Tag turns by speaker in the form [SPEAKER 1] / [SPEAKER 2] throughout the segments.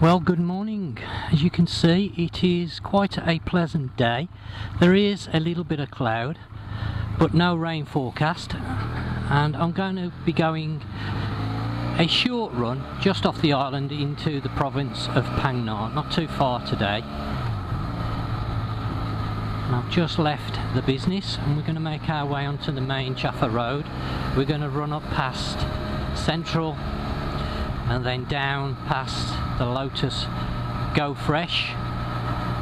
[SPEAKER 1] Well, good morning. As you can see, it is quite a pleasant day. There is a little bit of cloud, but no rain forecast, and I'm going to be going a short run just off the island into the province of Phang Nga, not too far today. And I've just left the business and we're going to make our way onto the main Chaffa Road. We're going to run up past Central and then down past the Lotus Go Fresh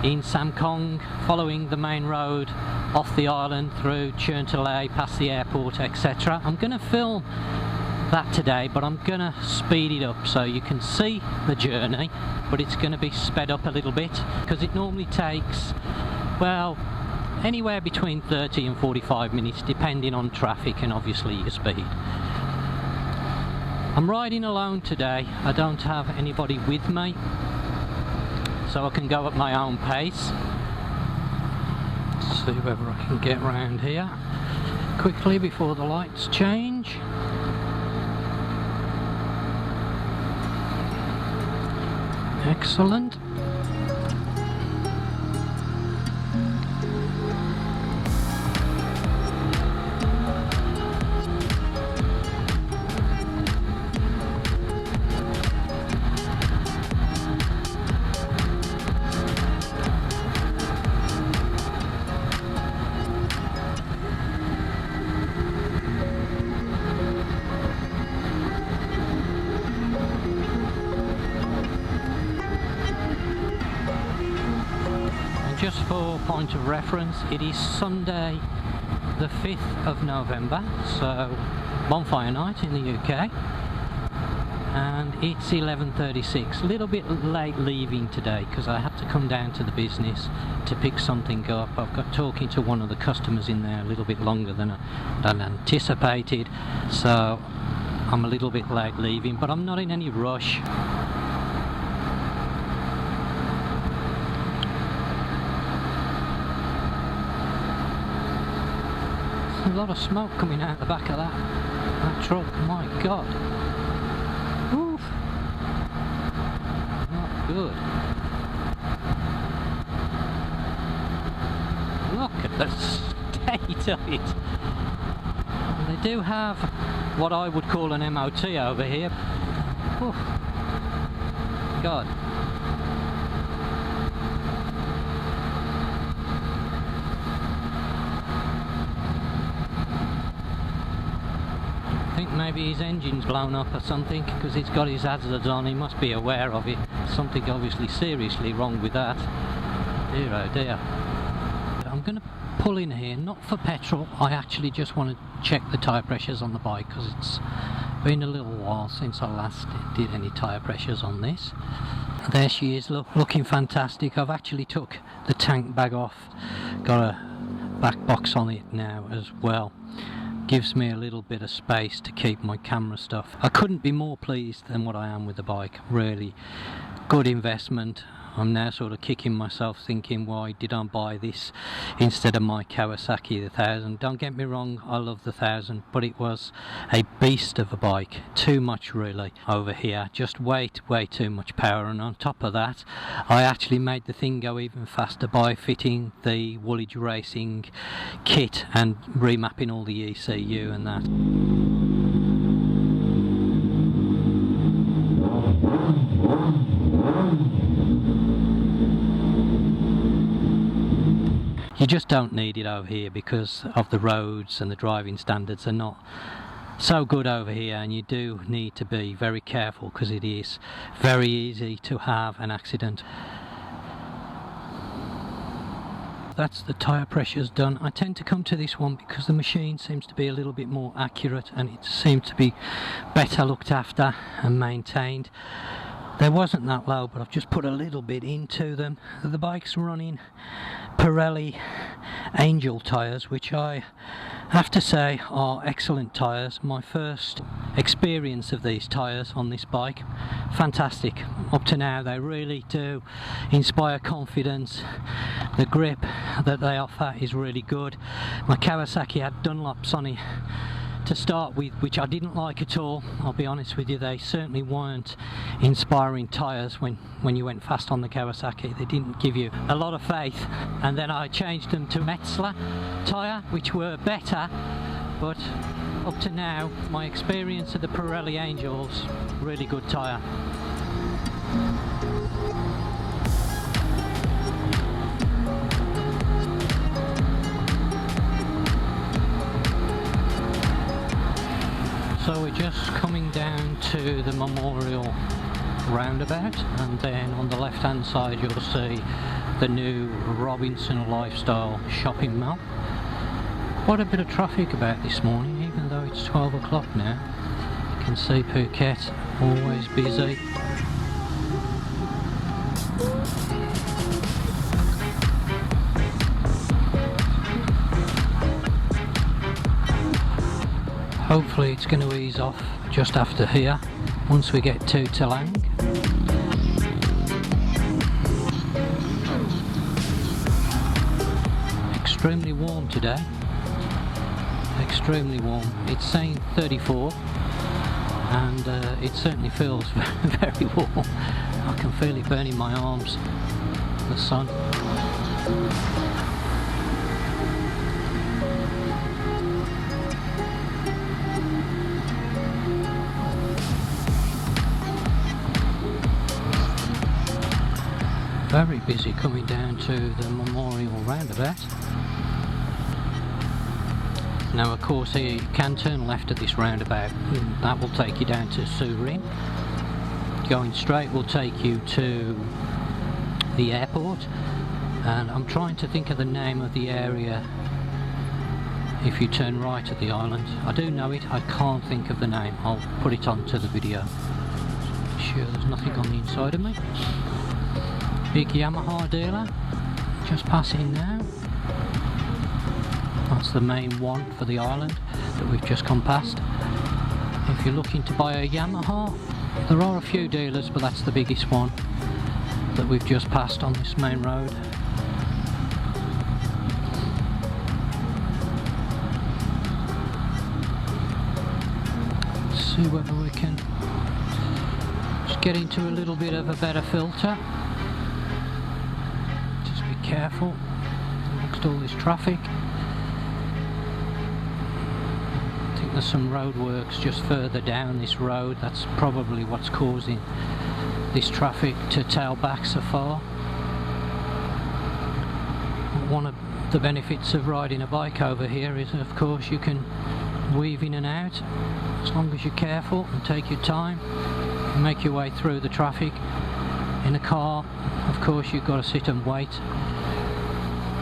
[SPEAKER 1] in Samkong, following the main road off the island through Cherntalay, past the airport, etc. I'm going to film that today, but I'm going to speed it up so you can see the journey, but it's going to be sped up a little bit because it normally takes, well, anywhere between 30 and 45 minutes depending on traffic and obviously your speed. I'm riding alone today. I don't have anybody with me, so I can go at my own pace. Let's see whether I can get round here quickly before the lights change. Excellent. Just for point of reference, it is Sunday the 5th of November, so bonfire night in the UK, and it's 11:36. A little bit late leaving today because I had to come down to the business to pick something up. I've got talking to one of the customers in there a little bit longer than anticipated, so I'm a little bit late leaving, but I'm not in any rush. A lot of smoke coming out the back of that truck, my god. Oof. Not good. Look at the state of it. They do have what I would call an MOT over here. Oof. God. I think maybe his engine's blown up or something because he's got his hazards on. He must be aware of it. Something obviously seriously wrong with that. Dear oh dear. I'm going to pull in here, not for petrol. I actually just want to check the tyre pressures on the bike because it's been a little while since I last did any tyre pressures on this. There she is, looking fantastic. I've actually took the tank bag off. Got a back box on it now as well. Gives me a little bit of space to keep my camera stuff. I couldn't be more pleased than what I am with the bike. Really good investment. I'm now sort of kicking myself thinking, why did I buy this instead of my Kawasaki, the 1000? Don't get me wrong, I love the 1000, but it was a beast of a bike. Too much really over here, just way too much power. And on top of that, I actually made the thing go even faster by fitting the Woolwich Racing kit and remapping all the ECU and that. You just don't need it over here because of the roads, and the driving standards are not so good over here, and you do need to be very careful because it is very easy to have an accident. That's the tyre pressures done. I tend to come to this one because the machine seems to be a little bit more accurate and it seems to be better looked after and maintained. They wasn't that low, but I've just put a little bit into them. The bike's running Pirelli Angel tyres, which I have to say are excellent tyres. My first experience of these tyres on this bike, fantastic. Up to now they really do inspire confidence. The grip that they offer is really good. My Kawasaki had Dunlops on it to start with, which I didn't like at all. I'll be honest with you, they certainly weren't inspiring tyres when you went fast on the Kawasaki. They didn't give you a lot of faith. And then I changed them to Metzler tyre, which were better, but up to now, my experience of the Pirelli Angels, really good tyre. So we're just coming down to the Memorial roundabout, and then on the left hand side you'll see the new Robinson Lifestyle shopping mall. Quite a bit of traffic about this morning, even though it's 12 o'clock now. You can see Phuket always busy. Hopefully it's going to ease off just after here, once we get to Thalang. Extremely warm today. Extremely warm. It's saying 34 and it certainly feels very warm. I can feel it burning my arms, the sun. Very busy coming down to the Memorial roundabout. Now of course here you can turn left at this roundabout, that will take you down to Surin. Going straight will take you to the airport, and I'm trying to think of the name of the area if you turn right at the island. I do know it, I can't think of the name. I'll put it onto the video. Sure there's nothing on the inside of me. Big Yamaha dealer, just passing now. That's the main one for the island that we've just come past. If you're looking to buy a Yamaha, there are a few dealers, but that's the biggest one that we've just passed on this main road. Let's see whether we can just get into a little bit of a better filter. Just be careful amongst all this traffic. There's some roadworks just further down this road. That's probably what's causing this traffic to tail back so far. One of the benefits of riding a bike over here is, of course, you can weave in and out as long as you're careful and take your time and make your way through the traffic. In a car, of course, you've got to sit and wait.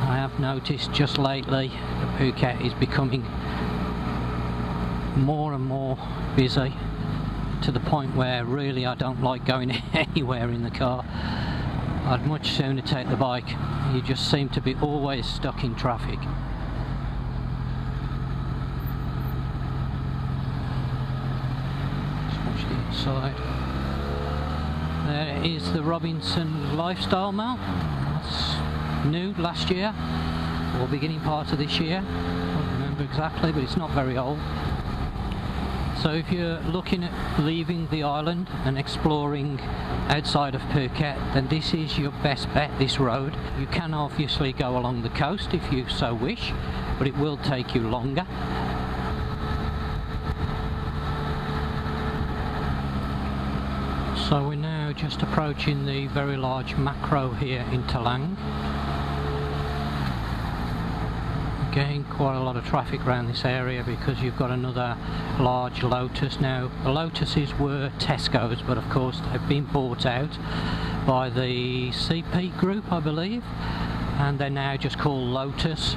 [SPEAKER 1] I have noticed just lately that Phuket is becoming more and more busy, to the point where really I don't like going anywhere in the car. I'd much sooner take the bike. You just seem to be always stuck in traffic. Just watch the inside. There is the Robinson Lifestyle Mall. That's new last year, or beginning part of this year. I don't remember exactly, but it's not very old. So if you're looking at leaving the island and exploring outside of Phuket, then this is your best bet, this road. You can obviously go along the coast if you so wish, but it will take you longer. So we're now just approaching the very large macro here in Thalang. Again, quite a lot of traffic around this area because you've got another large Lotus. Now, the Lotuses were Tesco's, but of course they've been bought out by the CP group, I believe, and they're now just called Lotus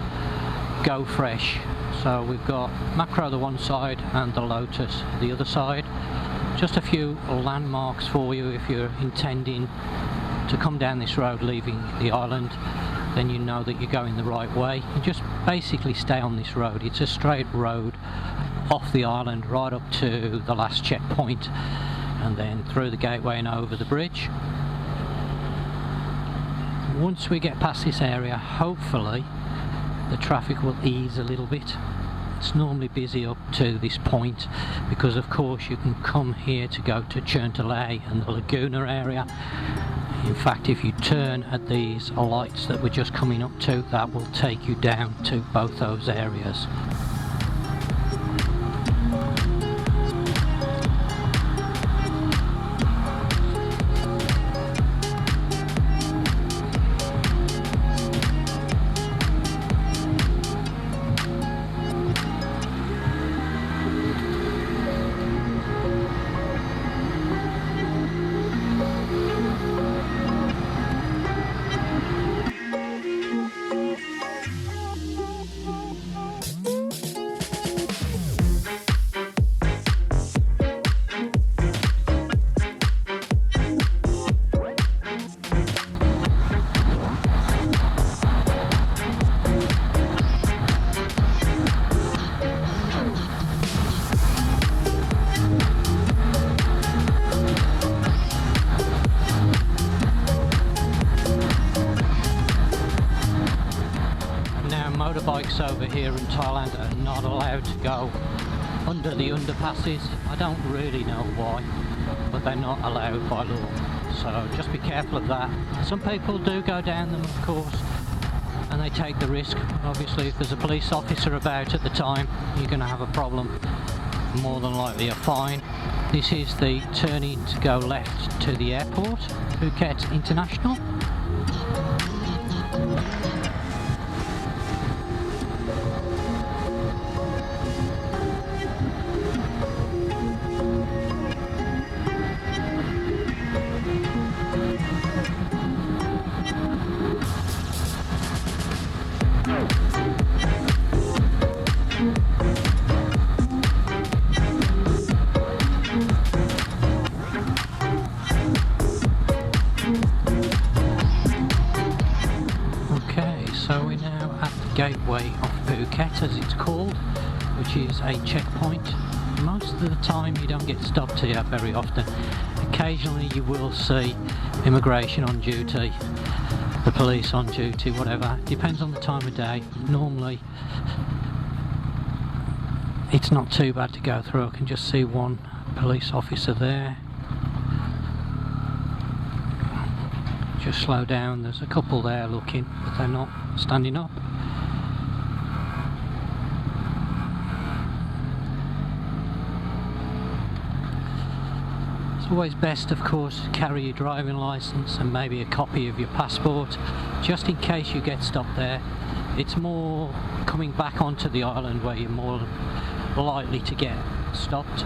[SPEAKER 1] Go Fresh. So we've got Macro the one side and the Lotus the other side. Just a few landmarks for you if you're intending to come down this road leaving the island. Then you know that you're going the right way. You just basically stay on this road. It's a straight road off the island right up to the last checkpoint, and then through the gateway and over the bridge. Once we get past this area, hopefully the traffic will ease a little bit. It's normally busy up to this point because of course you can come here to go to Cherntalay and the Laguna area. In fact, if you turn at these lights that we're just coming up to, that will take you down to both those areas. Motorbikes over here in Thailand are not allowed to go under the underpasses. I don't really know why, but they're not allowed by law, so just be careful of that. Some people do go down them, of course, and they take the risk. Obviously, if there's a police officer about at the time, you're going to have a problem, more than likely a fine. This is the turning to go left to the airport, Phuket International. Gateway of Phuket, as it's called, which is a checkpoint. Most of the time you don't get stopped here very often. Occasionally you will see immigration on duty, the police on duty, whatever. Depends on the time of day. Normally it's not too bad to go through. I can just see one police officer there. Just slow down, there's a couple there looking, but they're not standing up. It's always best, of course, to carry your driving licence and maybe a copy of your passport, just in case you get stopped there. It's more coming back onto the island where you're more likely to get stopped.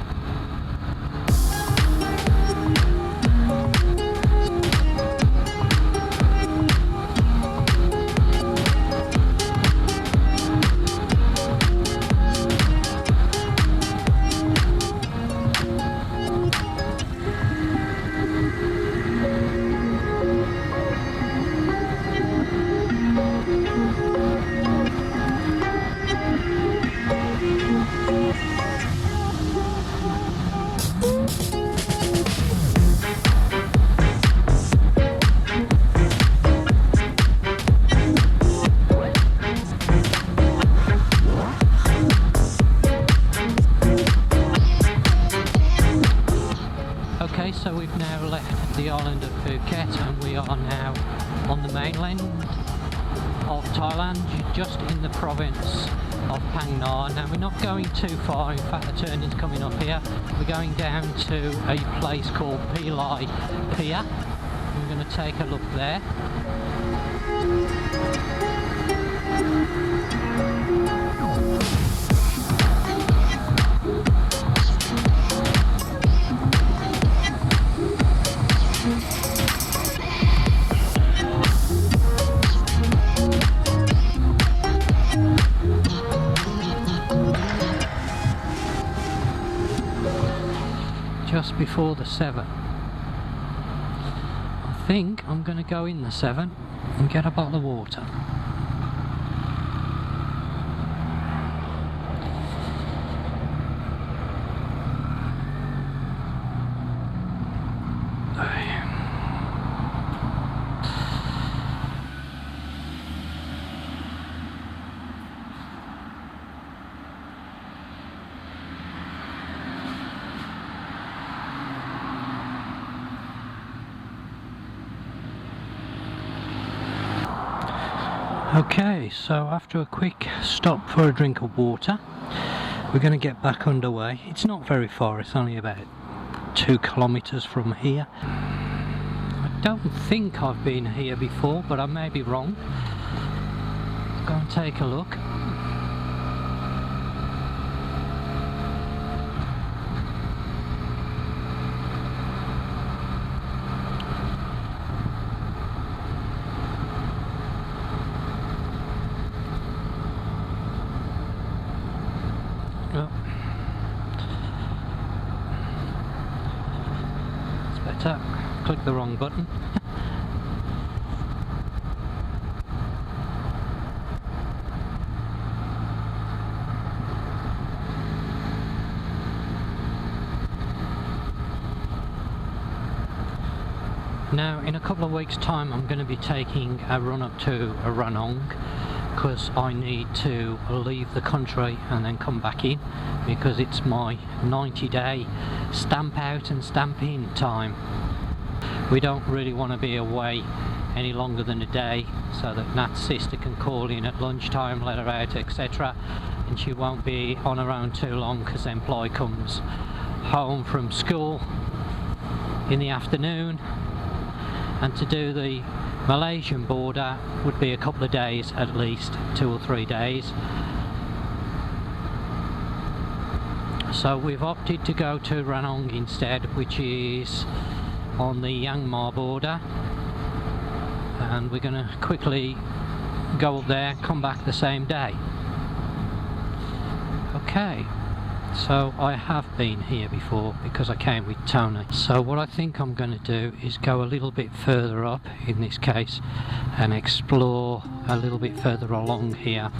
[SPEAKER 1] So we've now left the island of Phuket and we are now on the mainland of Thailand, just in the province of Phang Nga. Now we're not going too far, in fact the turning's coming up here. We're going down to a place called Pilai Pier. We're going to take a look there. Just before the 7. I think I'm going to go in the 7 and get a bottle of water. Okay, so after a quick stop for a drink of water, we're going to get back underway. It's not very far, it's only about 2 kilometres from here. I don't think I've been here before, but I may be wrong. Go and take a look. Oh. It's better. Click the wrong button. Now, in a couple of weeks' time, I'm going to be taking a run up to Ranong, because I need to leave the country and then come back in, because it's my 90-day stamp out and stamp in time. We don't really want to be away any longer than a day, so that Nat's sister can call in at lunchtime, let her out, etc., and she won't be on her own too long, because then Ploy comes home from school in the afternoon, and to do the Malaysian border would be a couple of days at least, 2 or 3 days. So we've opted to go to Ranong instead, which is on the Myanmar border, and we're going to quickly go up there, come back the same day. Okay, so I have been here before because I came with Tony. So what I think I'm going to do is go a little bit further up in this case and explore a little bit further along here.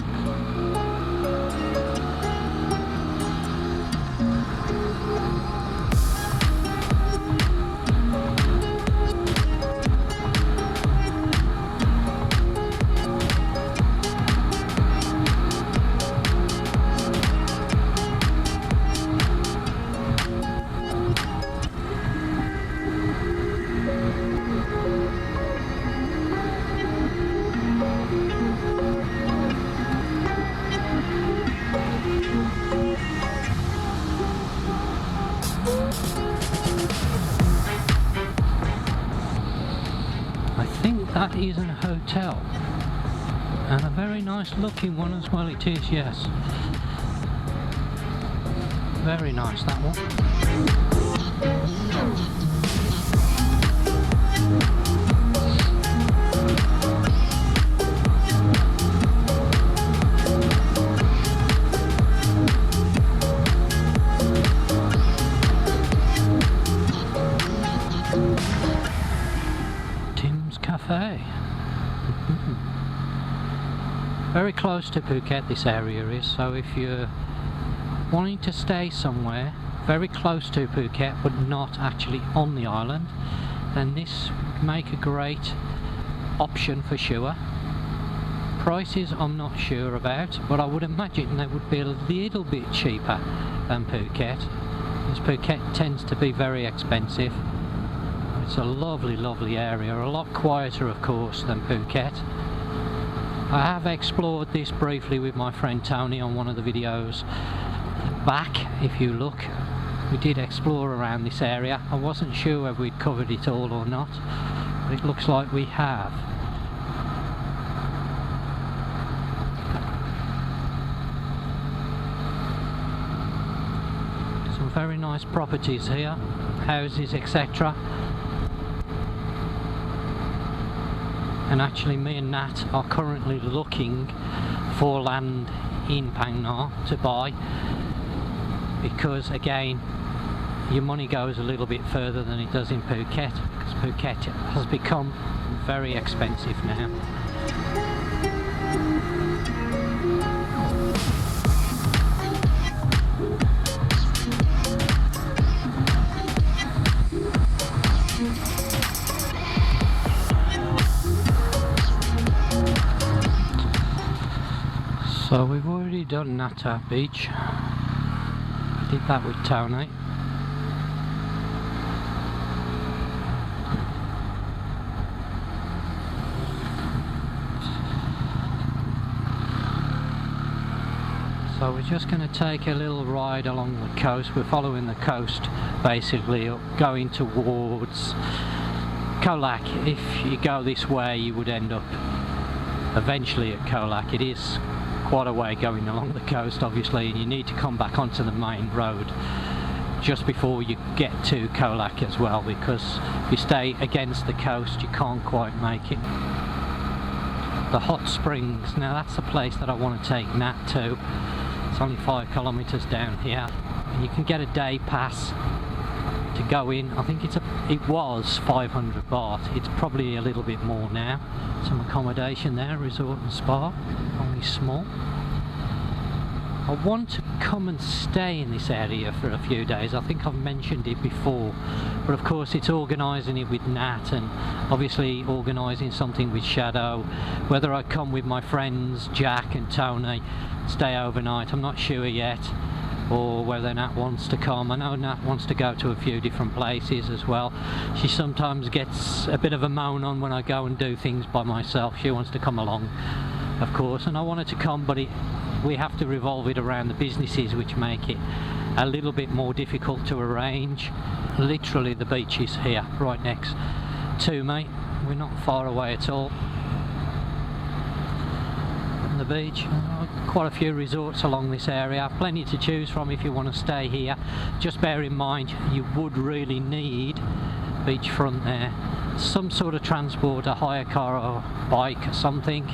[SPEAKER 1] That is a hotel, and a very nice looking one as well it is, yes. Very nice, that one. Very close to Phuket this area is, so if you're wanting to stay somewhere very close to Phuket but not actually on the island, then this would make a great option for sure. Prices I'm not sure about, but I would imagine they would be a little bit cheaper than Phuket, because Phuket tends to be very expensive. It's a lovely, lovely area, a lot quieter of course than Phuket. I have explored this briefly with my friend Tony on one of the videos back. If you look, we did explore around this area. I wasn't sure whether we'd covered it all or not, but it looks like we have. Some very nice properties here, houses, etc. And actually me and Nat are currently looking for land in Phang Nga to buy, because again your money goes a little bit further than it does in Phuket, because Phuket has become very expensive now. So we've already done Natai Beach. I did that with Tony. So we're just going to take a little ride along the coast. We're following the coast basically, going towards Khao Lak. If you go this way you would end up eventually at Khao Lak. It is quite a way going along the coast obviously, and you need to come back onto the main road just before you get to Khao Lak as well, because if you stay against the coast you can't quite make it. The hot springs, now that's a place that I want to take Nat to. It's only 5 kilometers down here, and you can get a day pass to go in. I think it was 500 baht. It's probably a little bit more now. Some accommodation there, resort and spa, only small. I want to come and stay in this area for a few days. I think I've mentioned it before, but of course it's organising it with Nat and obviously organising something with Shadow. Whether I come with my friends Jack and Tony, stay overnight, I'm not sure yet, or whether Nat wants to come. I know Nat wants to go to a few different places as well. She sometimes gets a bit of a moan on when I go and do things by myself. She wants to come along, of course, and I wanted to come, but we have to revolve it around the businesses, which make it a little bit more difficult to arrange. Literally the beach is here, right next to me. We're not far away at all from the beach. Quite a few resorts along this area, plenty to choose from if you want to stay here. Just bear in mind you would really need beachfront there, some sort of transport, a hire car or bike or something,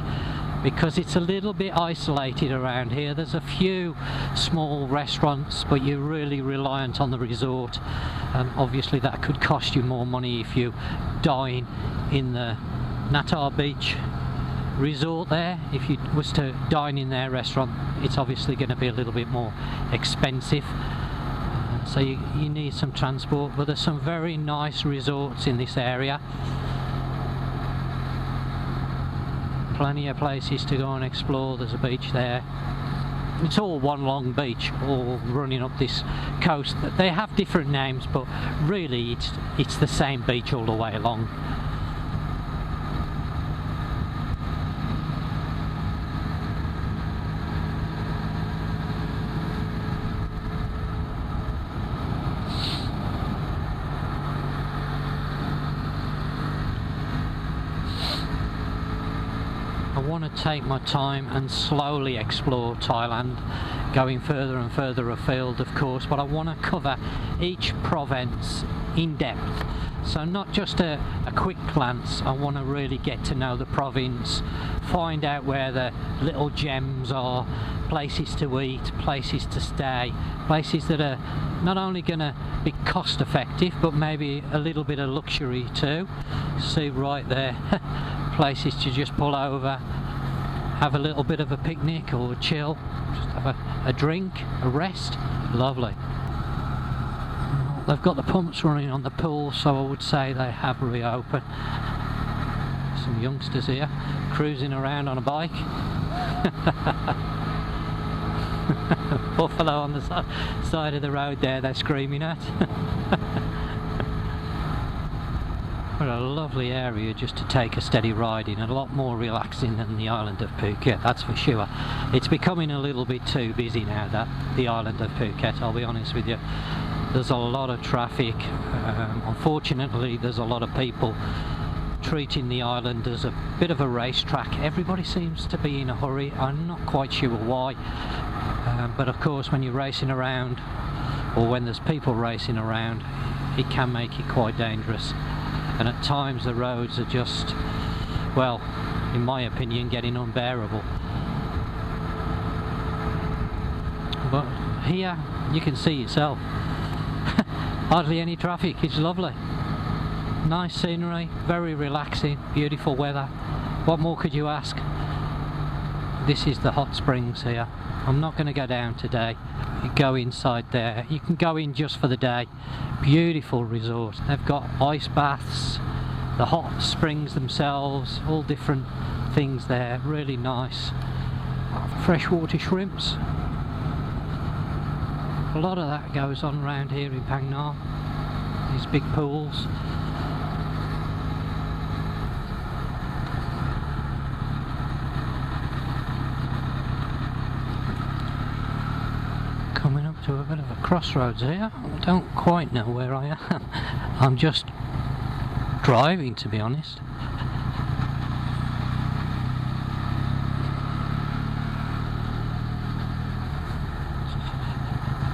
[SPEAKER 1] because it's a little bit isolated around here. There's a few small restaurants, but you're really reliant on the resort, and obviously that could cost you more money if you dine in the Natai Beach resort there. If you was to dine in their restaurant, it's obviously going to be a little bit more expensive, so you need some transport. But there's some very nice resorts in this area. Plenty of places to go and explore. There's a beach there. It's all one long beach, all running up this coast. They have different names, but really it's the same beach all the way along. I want to take my time and slowly explore Thailand, going further and further afield of course, but I want to cover each province in depth. So not just a quick glance, I want to really get to know the province, find out where the little gems are, places to eat, places to stay, places that are not only going to be cost effective but maybe a little bit of luxury too. See right there, places to just pull over, have a little bit of a picnic or chill, just have a drink, a rest. Lovely. They've got the pumps running on the pool, so I would say they have reopened. Some youngsters here cruising around on a bike. Buffalo on the side of the road there they're screaming at. What a lovely area just to take a steady ride in, a lot more relaxing than the island of Phuket, that's for sure. It's becoming a little bit too busy now, that the island of Phuket, I'll be honest with you. There's a lot of traffic, unfortunately there's a lot of people treating the island as a bit of a racetrack. Everybody seems to be in a hurry, I'm not quite sure why, but of course when you're racing around, or when there's people racing around, it can make it quite dangerous. And at times the roads are just, well, in my opinion, getting unbearable. But here you can see yourself, hardly any traffic, it's lovely. Nice scenery, very relaxing, beautiful weather. What more could you ask? This is the hot springs here. I'm not going to go down today. You go inside there. You can go in just for the day. Beautiful resort. They've got ice baths, the hot springs themselves, all different things there. Really nice. Freshwater shrimps. A lot of that goes on around here in Phang Nga. These big pools. to a bit of a crossroads here. I don't quite know where I am. I'm just driving, to be honest.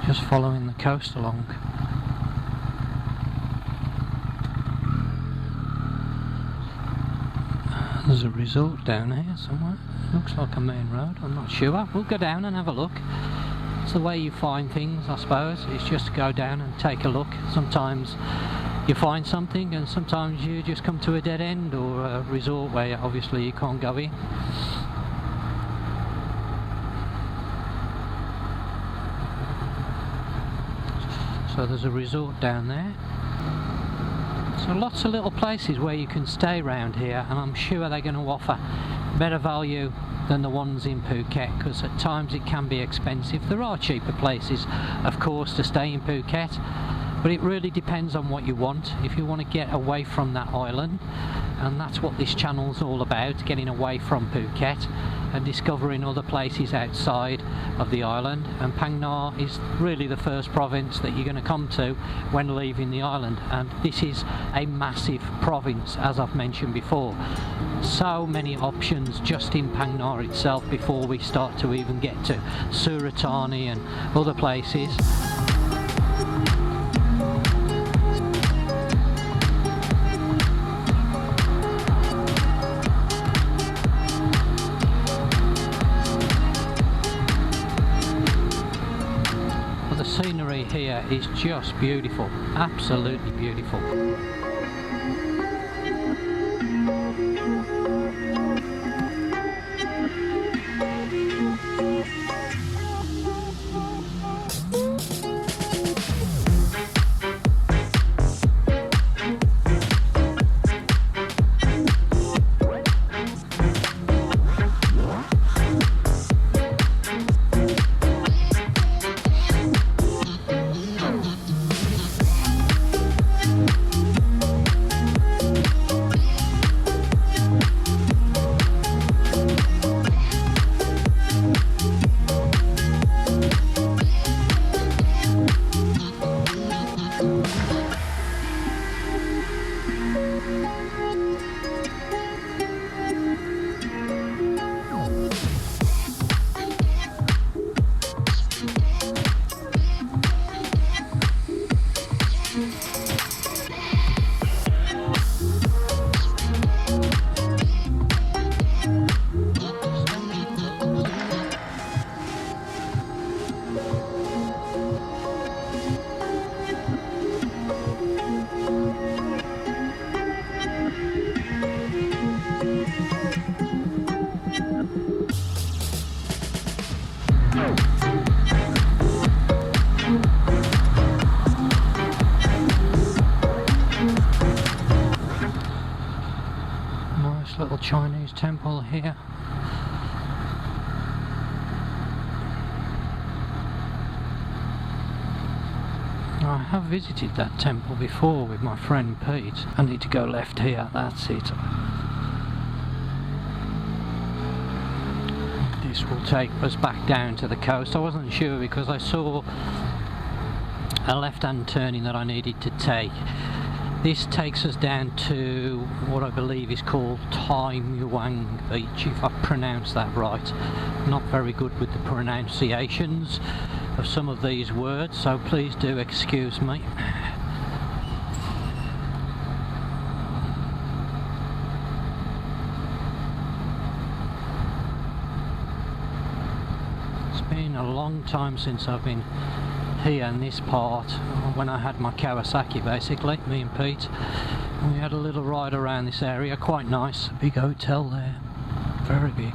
[SPEAKER 1] Just following the coast along. There's a resort down here somewhere. Looks like a main road, I'm not sure. We'll go down and have a look. It's the way you find things, I suppose. It's just to go down and take a look. Sometimes you find something and sometimes you just come to a dead end or a resort where obviously you can't go in. So there's a resort down there. So lots of little places where you can stay around here, and I'm sure they're going to offer better value than the ones in Phuket, because at times it can be expensive. There are cheaper places, of course, to stay in Phuket, but it really depends on what you want. If you want to get away from that island, and that's what this channel's all about, getting away from Phuket and discovering other places outside of the island. And Phang Nga is really the first province that you're going to come to when leaving the island, and this is a massive province, as I've mentioned before. So many options just in Phang Nga itself before we start to even get to Suratani and other places. The scenery here is just beautiful, absolutely beautiful. Little Chinese temple here. I have visited that temple before with my friend Pete. I need to go left here, that's it. This will take us back down to the coast. I wasn't sure because I saw a left-hand turning that I needed to take. This takes us down to what I believe is called Muang Beach, if I've pronounced that right. Not very good with the pronunciations of some of these words, so please do excuse me. It's been a long time since I've been here in this part, when I had my Kawasaki basically, me and Pete. And we had a little ride around this area, quite nice, a big hotel there, very big.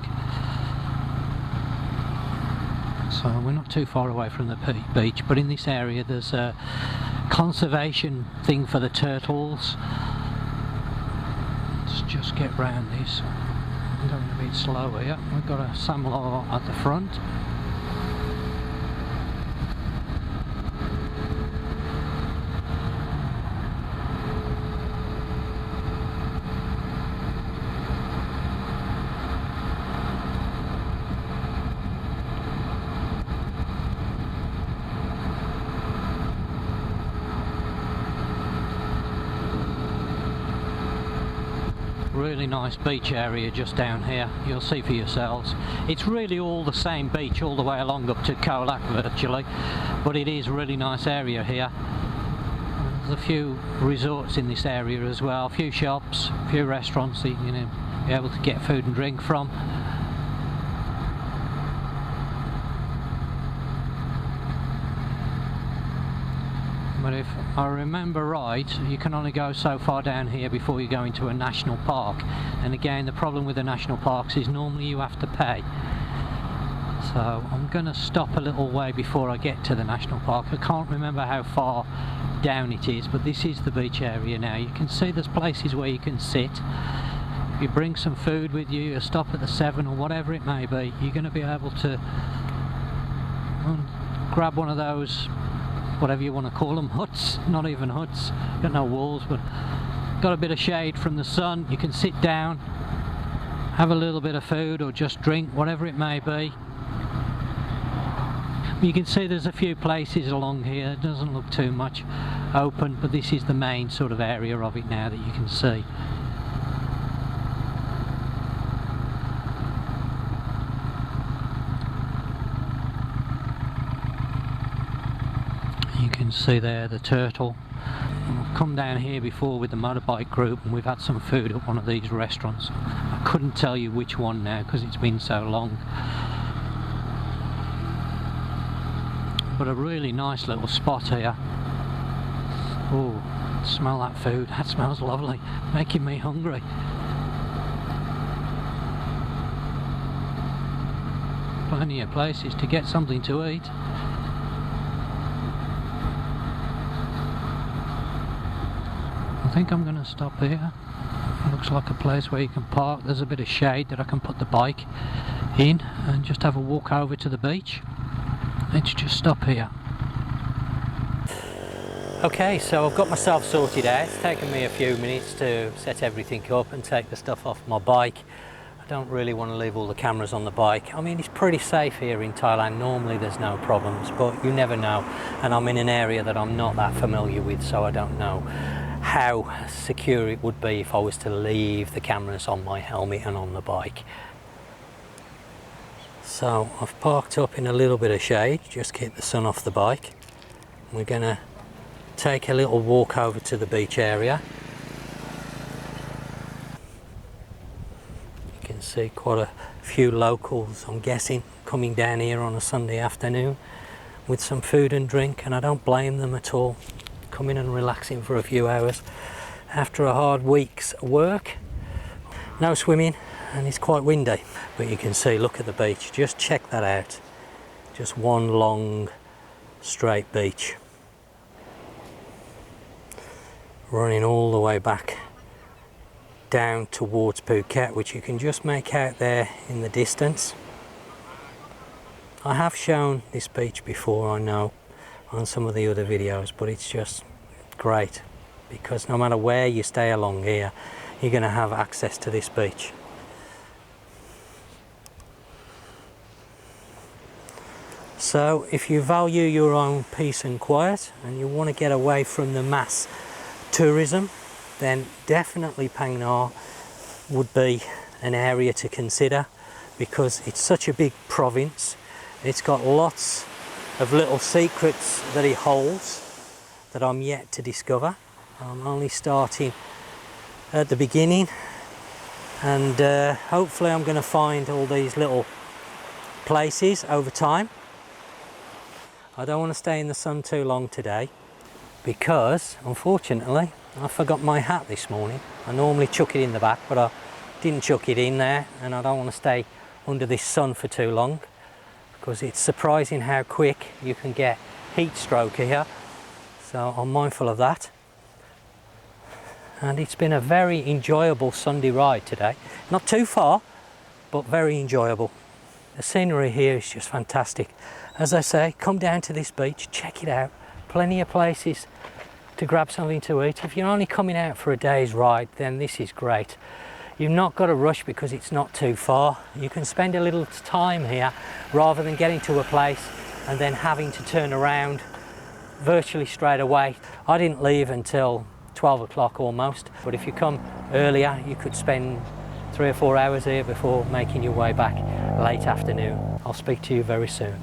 [SPEAKER 1] So we're not too far away from the beach, but in this area there's a conservation thing for the turtles. Let's just get round this. I'm going a bit slow here. We've got a samlar at the front. Really nice beach area just down here, you'll see for yourselves. It's really all the same beach all the way along up to Khao Lak virtually, but it is a really nice area here. There's a few resorts in this area as well, a few shops, a few restaurants that you know, be able to get food and drink from. But if I remember right, you can only go so far down here before you go into a national park. And again, the problem with the national parks is normally you have to pay. So I'm going to stop a little way before I get to the national park. I can't remember how far down it is, but this is the beach area now. You can see there's places where you can sit. If you bring some food with you, you stop at the 7 or whatever it may be, you're going to be able to grab one of those, whatever you want to call them, huts, not even huts, got no walls, but got a bit of shade from the sun. You can sit down, have a little bit of food or just drink, whatever it may be. You can see there's a few places along here, it doesn't look too much open, but this is the main sort of area of it now that you can see. You can see there the turtle. I've come down here before with the motorbike group and we've had some food at one of these restaurants. I couldn't tell you which one now because it's been so long. But a really nice little spot here. Oh, smell that food, that smells lovely, making me hungry. Plenty of places to get something to eat. I think I'm going to stop here. Looks like a place where you can park. There's a bit of shade that I can put the bike in and just have a walk over to the beach. Let's just stop here. Okay, so I've got myself sorted out. It's taken me a few minutes to set everything up and take the stuff off my bike. I don't really want to leave all the cameras on the bike. I mean, it's pretty safe here in Thailand. Normally there's no problems, but you never know. And I'm in an area that I'm not that familiar with, so I don't know how secure it would be if I was to leave the cameras on my helmet and on the bike. So I've parked up in a little bit of shade, just keep the sun off the bike. We're going to take a little walk over to the beach area. You can see quite a few locals, I'm guessing, coming down here on a Sunday afternoon with some food and drink, and I don't blame them at all. Coming and relaxing for a few hours after a hard week's work. No swimming and it's quite windy, but you can see, look at the beach, just check that out. Just one long straight beach running all the way back down towards Phuket, which you can just make out there in the distance. I have shown this beach before, I know, on some of the other videos, but it's just great because no matter where you stay along here, you're going to have access to this beach. So if you value your own peace and quiet and you want to get away from the mass tourism, then definitely Phang Nga would be an area to consider because it's such a big province. It's got lots of little secrets that it holds that I'm yet to discover. I'm only starting at the beginning, and hopefully I'm going to find all these little places over time. I don't want to stay in the sun too long today because unfortunately I forgot my hat this morning. I normally chuck it in the back, but I didn't chuck it in there, and I don't want to stay under this sun for too long because it's surprising how quick you can get heat stroke here. So I'm mindful of that. And it's been a very enjoyable Sunday ride today. Not too far, but very enjoyable. The scenery here is just fantastic. As I say, come down to this beach, check it out. Plenty of places to grab something to eat. If you're only coming out for a day's ride, then this is great. You've not got to rush because it's not too far. You can spend a little time here rather than getting to a place and then having to turn around virtually straight away. I didn't leave until 12 o'clock almost, but if you come earlier you could spend 3 or 4 hours here before making your way back late afternoon. I'll speak to you very soon.